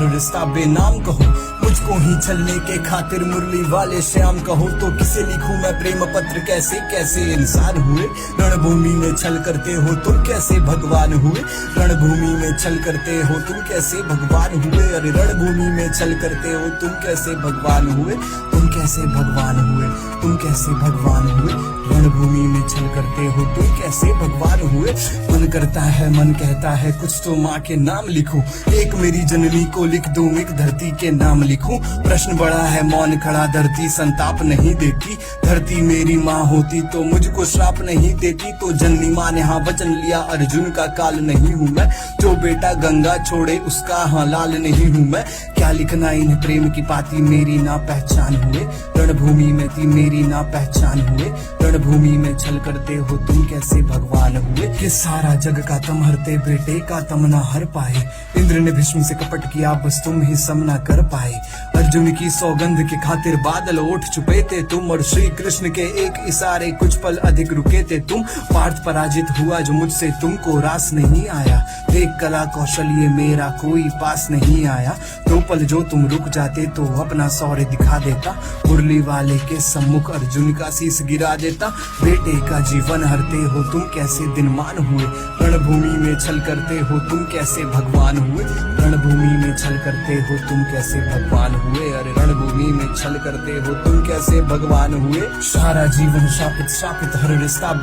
हर रिश्ता बेनाम कहो, मुझको ही छलने के खातिर मुरली वाले श्याम कहो। तो किसे लिखूं मैं प्रेम पत्र, कैसे कैसे इंसान हुए। रणभूमि में छल करते हो तुम, कैसे भगवान हुए। रणभूमि में छल करते हो तुम, कैसे भगवान हुए। अरे रणभूमि में छल करते हो तुम, कैसे भगवान हुए। तुम कैसे भगवान हुए, तुम कैसे भगवान हुए। रणभूमि में छल करते हो तुम, कैसे भगवान हुए। मन करता है, मन कहता है, कुछ तो माँ के नाम लिखूं। एक मेरी जननी को लिख दूं, एक धरती के नाम लिखूं। प्रश्न बड़ा है, मौन खड़ा धरती संताप नहीं देती। धरती मेरी माँ होती तो मुझको श्राप नहीं देती। तो जननी माँ ने हाँ वचन लिया, अर्जुन का काल नहीं हूँ मैं। जो बेटा गंगा छोड़े उसका हाँ लाल नहीं हूँ मैं। क्या लिखना इन प्रेम की पाती, मेरी ना पहचान हुए। रणभूमि में थी मेरी ना पहचान हुए। रणभूमि में छल करते हो तुम, कैसे भगवान हुए। कि सारा जग का तम हरते, बेटे का तम ना हर पाए। इंद्र ने भीष्म से कपट किया, बस तुम ही सम ना कर पाए। अर्जुन की सौगंध के खातिर बादल उठ चुपे थे तुम, और श्री कृष्ण के एक इशारे कुछ पल अधिक रुके थे तुम। पार्थ पराजित हुआ जो मुझसे तुमको रास नहीं आया। देख कला कौशल ये मेरा कोई पास नहीं आया। दो पल जो तुम रुक जाते तो अपना शौर्य दिखा देता। मुरली वाले के सम्मुख अर्जुन का शीश गिरा देता। बेटे का जीवन हरते हो तुम, कैसे दिन मान हुए। रणभूमि में छल करते हो तुम, कैसे भगवान हुए। रणभूमि में छल करते हो तुम, कैसे भगवान हुए। अरे रणभूमि में छल करते हो तुम, कैसे भगवान हुए। सारा जीवन शापित शापित हर रिश्ता।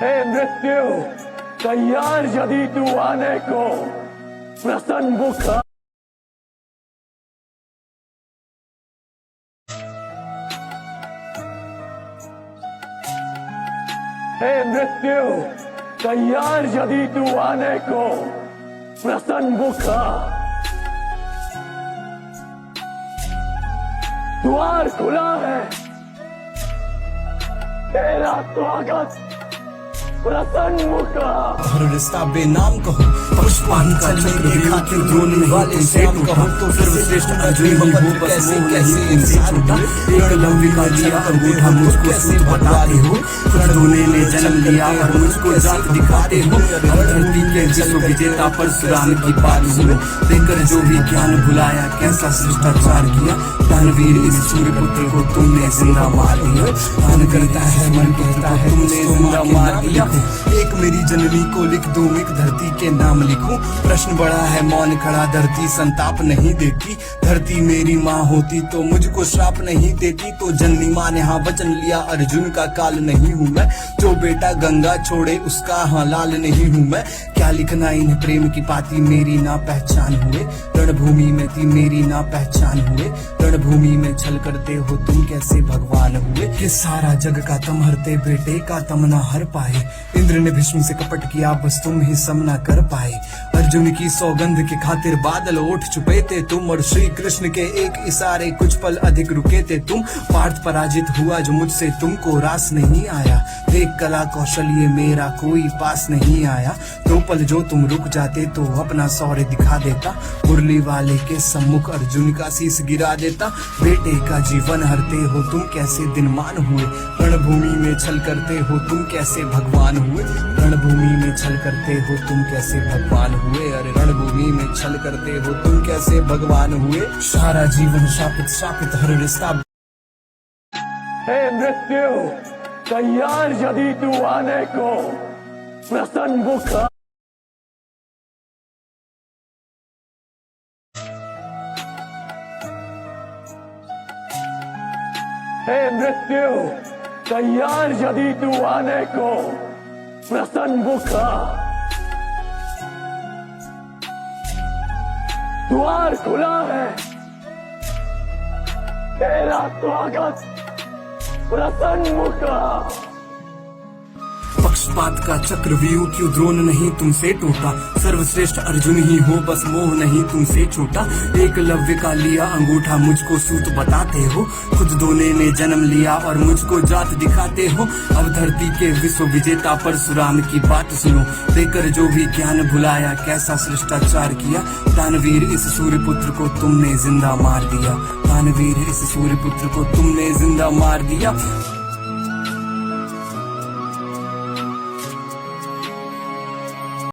हे मृत्यु, तैयार यदि तू आने को, प्रसन्न मुख। हे मृत्यु, तैयार यदि तू आने को, प्रसन्न मुख। द्वार खुला है, तेरा स्वागत प्रसन्न मुख। हर रिश्ता बेनाम कहो, पुष्पान चलने के खातिर बोलने वाले श्याम कहो। तो सर्वश्रेष्ठ अर्जुन ही हो, कैसे कैसे इंसान हुए। एक लंबी का लिया अंगूठा मुझको सूत बताते हो। कुछ दूने ने जन्म लिया और मुझको जात दिखाते हो। धरती के विश्व विजेता परशुराम की बात सुनो। देकर जो भी ज्ञान भुलाया, कैसा शिष्टाचार किया। दानवीर इस सूर्यपुत्र को तुमने जिंदा मार दिया। मन करता है, मन कहता है, तुमने जिंदा मार दिया। एक मेरी जननी को लिख दूं, एक धरती के नाम लिखूं। प्रश्न बड़ा है, मौन खड़ा धरती संताप नहीं देती। धरती मेरी माँ होती तो मुझको श्राप नहीं देती। तो जननी माँ ने हाँ वचन लिया, अर्जुन का काल नहीं हूँ मैं। जो बेटा गंगा छोड़े उसका हाँ लाल नहीं हूँ मैं। क्या लिखना इन प्रेम की पाती, मेरी ना पहचान हुए। रणभूमि में थी मेरी ना पहचान हुए। रणभूमि में छल करते हो तुम, कैसे भगवान हुए। कि सारा जग का तम हरते, बेटे का तम ना हर पाए। इंद्र ने भीष्म से कपट किया, बस तुम ही सम ना कर पाए। अर्जुन की सौगंध के खातिर बादल उठ चुपे थे तुम, और श्री कृष्ण के एक इशारे कुछ पल अधिक रुके थे तुम। पार्थ पराजित हुआ जो मुझसे तुमको रास नहीं आया। देख कला कौशल ये मेरा कोई पास नहीं आया। दो पल जो तुम रुक जाते तो अपना शौर्य दिखा देता। मुरली वाले के सम्मुख अर्जुन का शीश गिरा देता। बेटे का जीवन हरते हो तुम, कैसे दिन मान हुए। रणभूमि में छल करते हो तुम, कैसे भगवान हुए। रणभूमि में छल करते हो तुम, कैसे भगवान हुए। अरे रणभूमि में छल करते हो तुम, कैसे भगवान हुए। सारा जीवन शापित शापित हर रिश्ता। हे मृत्यु, तैयार यदि तू आने को, प्रसन्न मुख। हे मृत्यु, तैयार यदि तू आने को, प्रसन्न मुख। द्वार खुला है, तेरा स्वागत प्रसन्न मुख। पक्षपात का चक्रव्यूह क्यों द्रोण नहीं तुमसे टूटा। सर्वश्रेष्ठ अर्जुन ही हो, बस मोह नहीं तुमसे छूटा। एकलव्य का लिया अंगूठा मुझको सूत बताते हो। खुद दोने ने जन्म लिया और मुझको जात दिखाते हो। अब धरती के विश्व विजेता परशुराम की बात सुनो। देकर जो भी ज्ञान भुलाया, कैसा शिष्टाचार किया। दानवीर इस सूर्यपुत्र को तुमने जिंदा मार दिया। दानवीर इस सूर्यपुत्र को तुमने जिंदा मार दिया।